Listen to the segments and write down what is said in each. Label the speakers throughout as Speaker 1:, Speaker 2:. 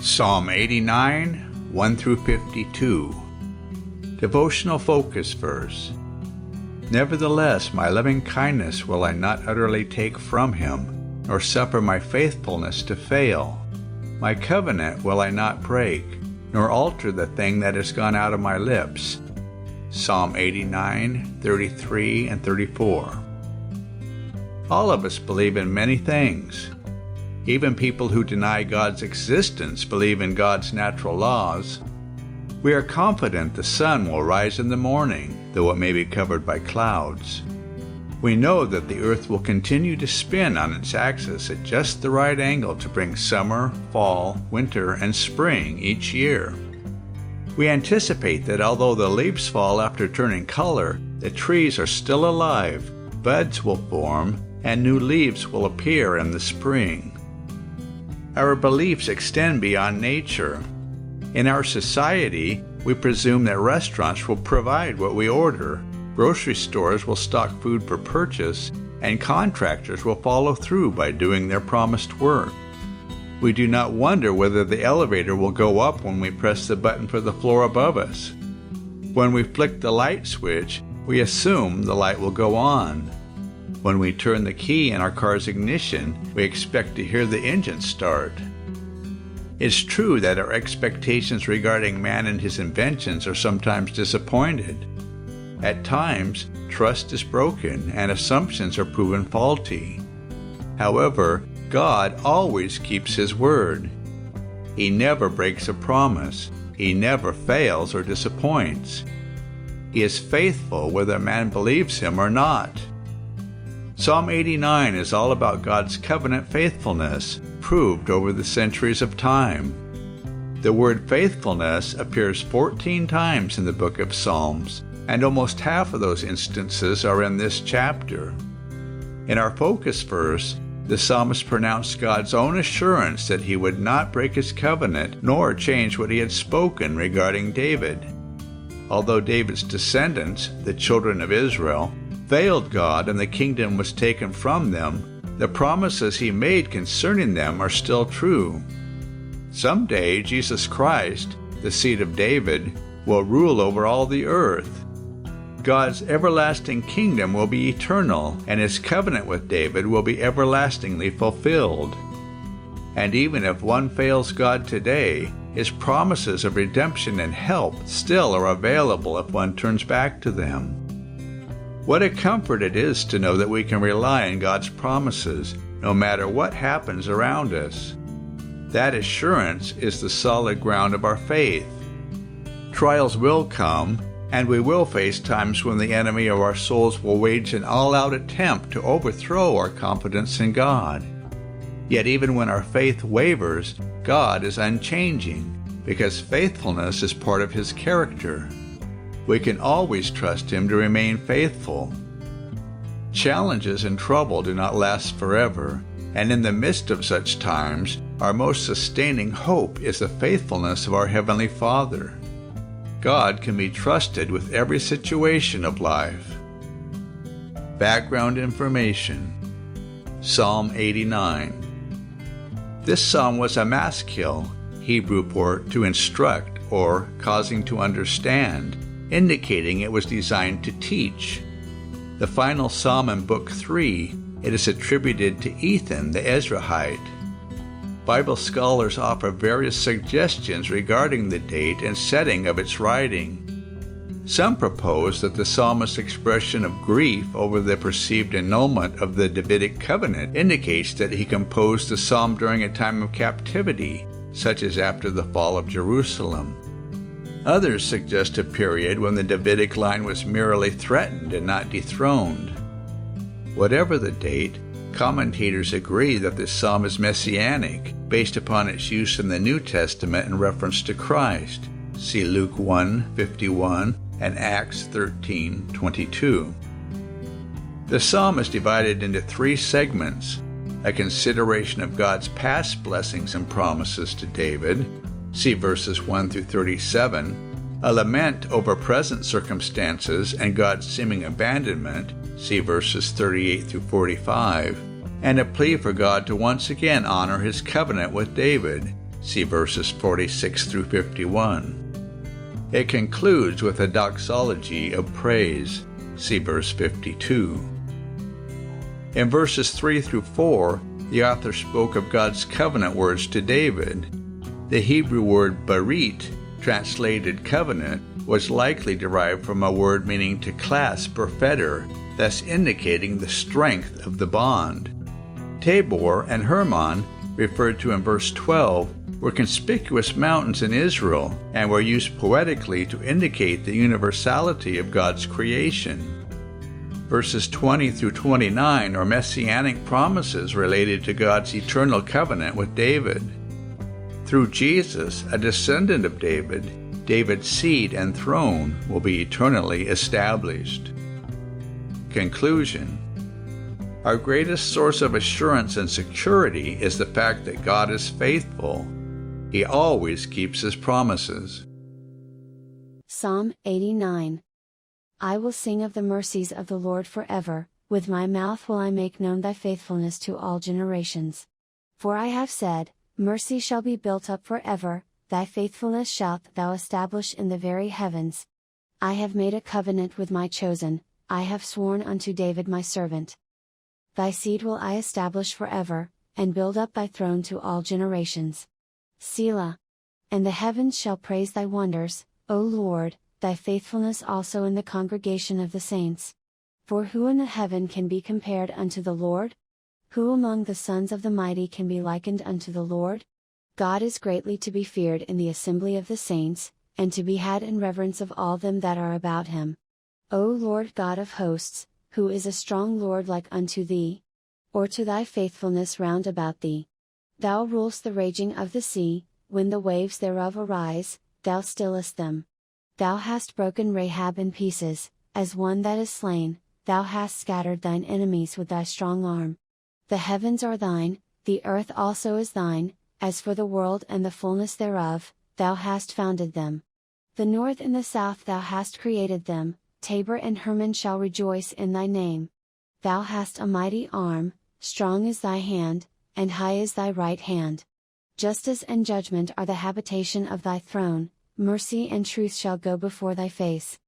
Speaker 1: Psalm 89, 1 through 52. Devotional focus verse. Nevertheless, my loving kindness will I not utterly take from him, nor suffer my faithfulness to fail. My covenant will I not break, nor alter the thing that has gone out of my lips. Psalm 89, 33, and 34. All of us believe in many things. Even people who deny God's existence believe in God's natural laws. We are confident the sun will rise in the morning, though it may be covered by clouds. We know that the earth will continue to spin on its axis at just the right angle to bring summer, fall, winter, and spring each year. We anticipate that although the leaves fall after turning color, the trees are still alive, buds will form, and new leaves will appear in the spring. Our beliefs extend beyond nature. In our society, we presume that restaurants will provide what we order, grocery stores will stock food for purchase, and contractors will follow through by doing their promised work. We do not wonder whether the elevator will go up when we press the button for the floor above us. When we flick the light switch, we assume the light will go on. When we turn the key in our car's ignition, we expect to hear the engine start. It's true that our expectations regarding man and his inventions are sometimes disappointed. At times, trust is broken and assumptions are proven faulty. However, God always keeps His word. He never breaks a promise. He never fails or disappoints. He is faithful whether man believes Him or not. Psalm 89 is all about God's covenant faithfulness, proved over the centuries of time. The word faithfulness appears 14 times in the book of Psalms, and almost half of those instances are in this chapter. In our focus verse, the psalmist pronounced God's own assurance that He would not break His covenant nor change what He had spoken regarding David. Although David's descendants, the children of Israel, failed God and the kingdom was taken from them, the promises He made concerning them are still true. Someday, Jesus Christ, the seed of David, will rule over all the earth. God's everlasting kingdom will be eternal, and His covenant with David will be everlastingly fulfilled. And even if one fails God today, His promises of redemption and help still are available if one turns back to them. What a comfort it is to know that we can rely on God's promises, no matter what happens around us. That assurance is the solid ground of our faith. Trials will come, and we will face times when the enemy of our souls will wage an all-out attempt to overthrow our confidence in God. Yet even when our faith wavers, God is unchanging, because faithfulness is part of His character. We can always trust Him to remain faithful. Challenges and trouble do not last forever, and in the midst of such times, our most sustaining hope is the faithfulness of our Heavenly Father. God can be trusted with every situation of life. Background information. Psalm 89. This psalm was a maskil, Hebrew for to instruct or causing to understand, indicating it was designed to teach. The final psalm in Book 3, it is attributed to Ethan the Ezrahite. Bible scholars offer various suggestions regarding the date and setting of its writing. Some propose that the psalmist's expression of grief over the perceived annulment of the Davidic covenant indicates that he composed the psalm during a time of captivity, such as after the fall of Jerusalem. Others suggest a period when the Davidic line was merely threatened and not dethroned. Whatever the date, commentators agree that this psalm is messianic, based upon its use in the New Testament in reference to Christ. See Luke 1:51 and Acts 13:22. The psalm is divided into 3 segments: a consideration of God's past blessings and promises to David, see verses 1 through 37, a lament over present circumstances and God's seeming abandonment, see verses 38 through 45, and a plea for God to once again honor His covenant with David, see verses 46 through 51. It concludes with a doxology of praise, see verse 52. In verses 3 through 4, the author spoke of God's covenant words to David. The Hebrew word barit, translated covenant, was likely derived from a word meaning to clasp or fetter, thus indicating the strength of the bond. Tabor and Hermon, referred to in verse 12, were conspicuous mountains in Israel and were used poetically to indicate the universality of God's creation. Verses 20 through 29 are messianic promises related to God's eternal covenant with David. Through Jesus, a descendant of David, David's seed and throne will be eternally established. Conclusion. Our greatest source of assurance and security is the fact that God is faithful. He always keeps His promises.
Speaker 2: Psalm 89. I will sing of the mercies of the Lord forever, with my mouth will I make known thy faithfulness to all generations. For I have said, mercy shall be built up forever, thy faithfulness shalt thou establish in the very heavens. I have made a covenant with my chosen, I have sworn unto David my servant. Thy seed will I establish forever, and build up thy throne to all generations. Selah. And the heavens shall praise thy wonders, O Lord, thy faithfulness also in the congregation of the saints. For who in the heaven can be compared unto the Lord? Who among the sons of the mighty can be likened unto the Lord? God is greatly to be feared in the assembly of the saints, and to be had in reverence of all them that are about him. O Lord God of hosts, who is a strong Lord like unto thee? Or to thy faithfulness round about thee? Thou rulest the raging of the sea, when the waves thereof arise, thou stillest them. Thou hast broken Rahab in pieces, as one that is slain, thou hast scattered thine enemies with thy strong arm. The heavens are thine, the earth also is thine, as for the world and the fullness thereof, thou hast founded them. The north and the south thou hast created them, Tabor and Hermon shall rejoice in thy name. Thou hast a mighty arm, strong is thy hand, and high is thy right hand. Justice and judgment are the habitation of thy throne, mercy and truth shall go before thy face.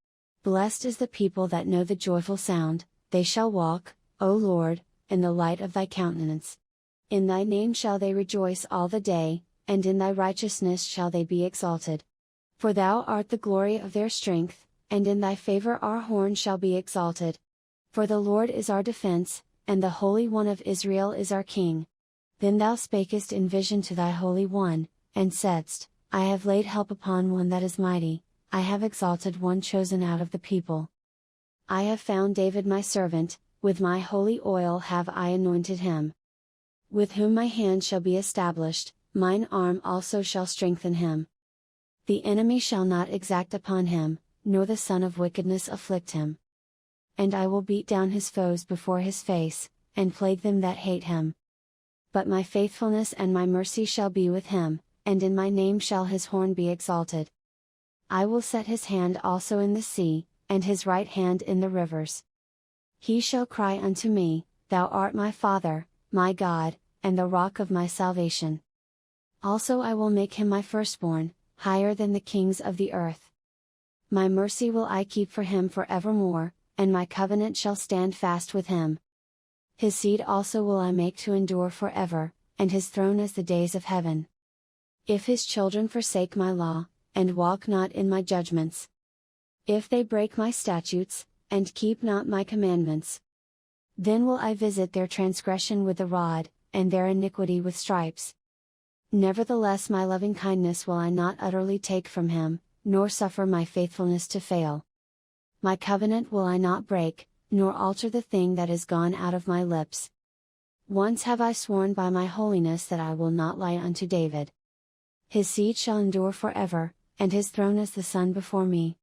Speaker 2: Blessed is the people that know the joyful sound, they shall walk, O Lord, in the light of thy countenance. In thy name shall they rejoice all the day, and in thy righteousness shall they be exalted. For thou art the glory of their strength, and in thy favor our horn shall be exalted. For the Lord is our defense, and the Holy One of Israel is our King. Then thou spakest in vision to thy Holy One, and saidst, I have laid help upon one that is mighty, I have exalted one chosen out of the people. I have found David my servant, with my holy oil have I anointed him. With whom my hand shall be established, mine arm also shall strengthen him. The enemy shall not exact upon him, nor the son of wickedness afflict him. And I will beat down his foes before his face, and plague them that hate him. But my faithfulness and my mercy shall be with him, and in my name shall his horn be exalted. I will set his hand also in the sea, and his right hand in the rivers. He shall cry unto me, Thou art my Father, my God, and the rock of my salvation. Also I will make him my firstborn, higher than the kings of the earth. My mercy will I keep for him for evermore, and my covenant shall stand fast with him. His seed also will I make to endure forever, and his throne as the days of heaven. If his children forsake my law, and walk not in my judgments, if they break my statutes, and keep not my commandments, then will I visit their transgression with the rod, and their iniquity with stripes. Nevertheless my loving kindness will I not utterly take from him, nor suffer my faithfulness to fail. My covenant will I not break, nor alter the thing that is gone out of my lips. Once have I sworn by my holiness that I will not lie unto David. His seed shall endure forever, and his throne as the sun before me.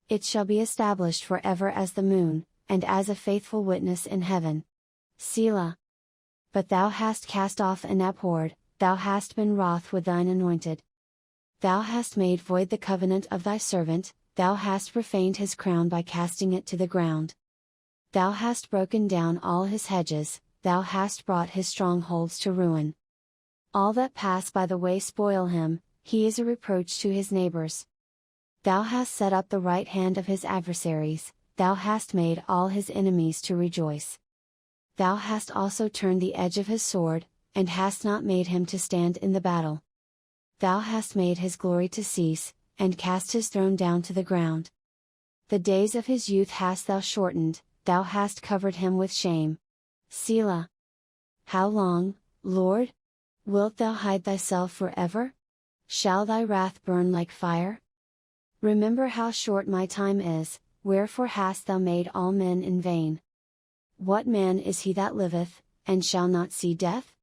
Speaker 2: It shall be established forever as the moon, and as a faithful witness in heaven. Selah. But thou hast cast off and abhorred, thou hast been wroth with thine anointed. Thou hast made void the covenant of thy servant, thou hast profaned his crown by casting it to the ground. Thou hast broken down all his hedges, thou hast brought his strongholds to ruin. All that pass by the way spoil him, he is a reproach to his neighbors. Thou hast set up the right hand of his adversaries, thou hast made all his enemies to rejoice. Thou hast also turned the edge of his sword, and hast not made him to stand in the battle. Thou hast made his glory to cease, and cast his throne down to the ground. The days of his youth hast thou shortened, thou hast covered him with shame. Selah. How long, Lord? Wilt thou hide thyself forever? Shall thy wrath burn like fire? Remember how short my time is, wherefore hast thou made all men in vain? What man is he that liveth, and shall not see death?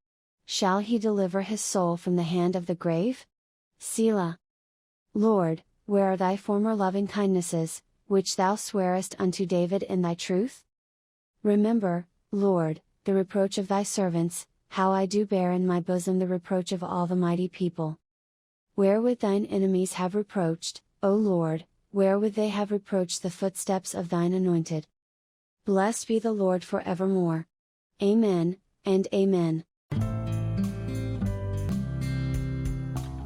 Speaker 2: Shall he deliver his soul from the hand of the grave? Selah. Lord, where are thy former loving kindnesses, which thou swarest unto David in thy truth? Remember, Lord, the reproach of thy servants, how I do bear in my bosom the reproach of all the mighty people. Wherewith thine enemies have reproached, O Lord, wherewith they have reproached the footsteps of thine anointed. Blessed be the Lord for evermore. Amen, and Amen.